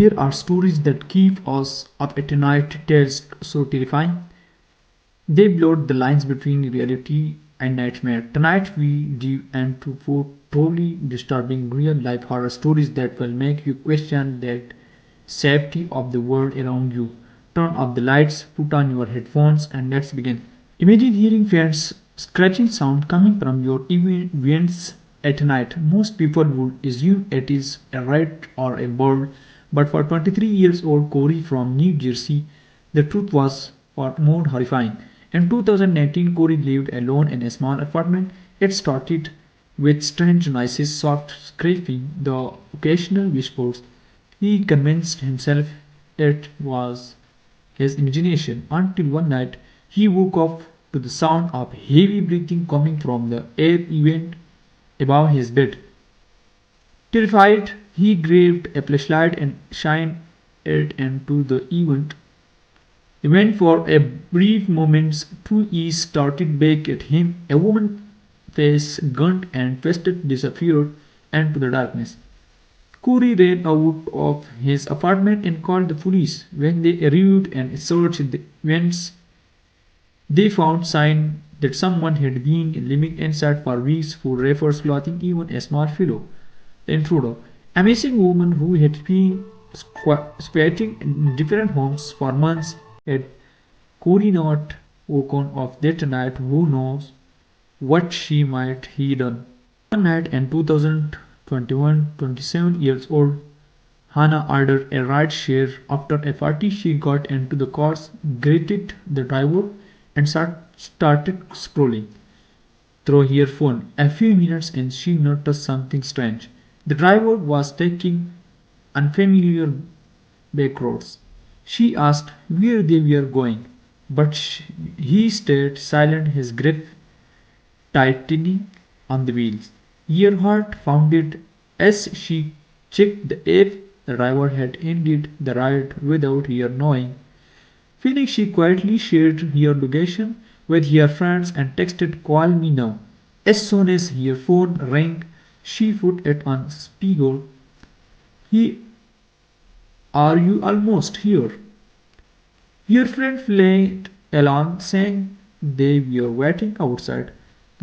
Here are stories that keep us up at night, tales so terrifying. They blurred the lines between reality and nightmare. Tonight we dive into four truly disturbing real-life horror stories that will make you question the safety of the world around you. Turn off the lights, put on your headphones, and let's begin. Imagine hearing faint scratching sound coming from your vents at night. Most people would assume it is a rat or a bird, but for 23 years old Corey from New Jersey, the truth was far more horrifying. In 2019, Corey lived alone in a small apartment. It started with strange noises, soft scraping, the occasional whispers. He convinced himself it was his imagination until one night he woke up to the sound of heavy breathing coming from the air vent above his bed. Terrified, he grabbed a flashlight and shined it into the event. Even for a brief moment, two eyes started back at him. A woman's face gunned and twisted disappeared into the darkness. Corey ran out of his apartment and called the police. When they arrived and searched the vents, they found signs that someone had been living inside for weeks, food, wrappers, clothing, even a small pillow. The intruder, a missing woman who had been squatting in different homes for months, had Corey not woken up that night, who knows what she might have done. One night in 2021, 27 years old Hannah ordered a ride share. After a party, she got into the car, greeted the driver, and started scrolling through her phone. A few minutes in, she noticed something strange. The driver was taking unfamiliar back roads. She asked where they were going, but he stayed silent, his grip tightening on the wheels. Her heart pounded as she checked the app. The driver had ended the ride without her knowing. Feeling, she quietly shared her location with her friends and texted, "Call me now." As soon as her phone rang, she put it on speaker. "He, are you almost here?" Her friend fled along, saying they were waiting outside.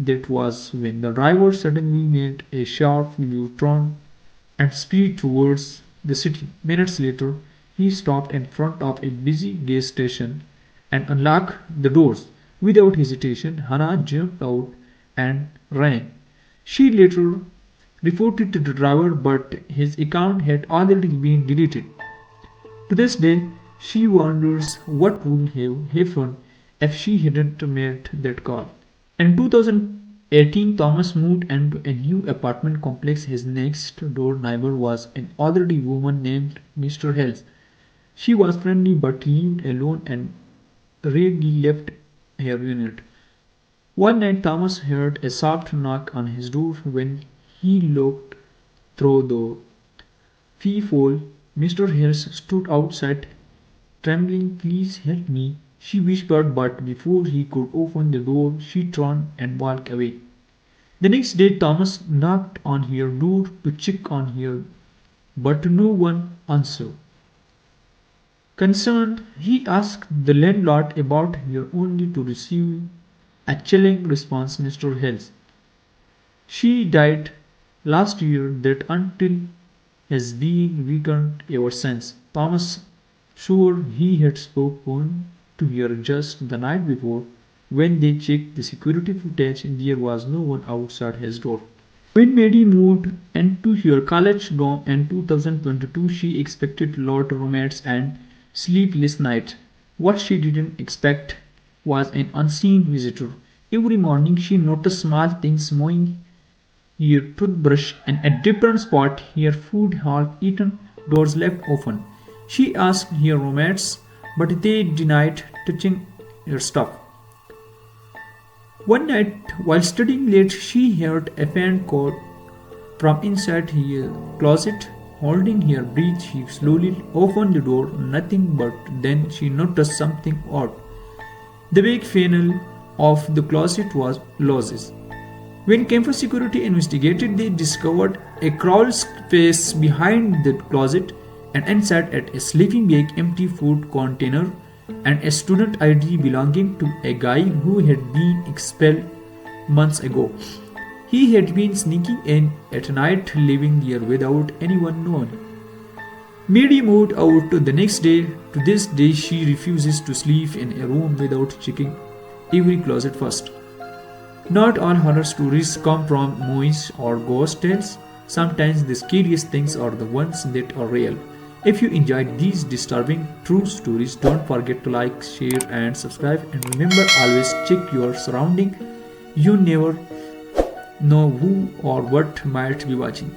That was when the driver suddenly made a sharp U-turn and sped towards the city. Minutes later, he stopped in front of a busy gas station and unlocked the doors. Without hesitation, Hannah jumped out and ran. She later reported to the driver, but his account had already been deleted. To this day, she wonders what would have happened if she hadn't made that call. In 2018, Thomas moved into a new apartment complex. His next door neighbor was an elderly woman named Mr. Hells. She was friendly but lived alone and rarely left her unit. One night, Thomas heard a soft knock on his door. When he looked through the peephole, Mr. Hells stood outside, trembling. "Please help me," she whispered, but before he could open the door, she turned and walked away. The next day, Thomas knocked on her door to check on her, but no one answered. Concerned, he asked the landlord about her, only to receive a chilling response: "Mr. Hills. She died last year." That until has been weakened ever since. Thomas, sure he had spoken to her just the night before. When they checked the security footage, there was no one outside his door. When Maddie moved into her college dorm in 2022, she expected loud roommates and sleepless nights. What she didn't expect was an unseen visitor. Every morning she noticed small things: moving her toothbrush in a different spot, her food half eaten, doors left open. She asked her roommates, but they denied touching her stuff. One night, while studying late, she heard a faint call from inside her closet. Holding her breath, she slowly opened the door. Nothing, but then she noticed something odd. The big panel of the closet was loose. When campus security investigated, they discovered a crawl space behind the closet. and inside it a sleeping bag, empty food container, and a student ID belonging to a guy who had been expelled months ago. He had been sneaking in at night, living there without anyone knowing. Mary moved out the next day. To this day, she refuses to sleep in a room without checking every closet first. Not all horror stories come from movies or ghost tales. Sometimes the scariest things are the ones that are real. If you enjoyed these disturbing true stories, don't forget to like, share, and subscribe. And remember, always check your surrounding. You never know who or what might be watching.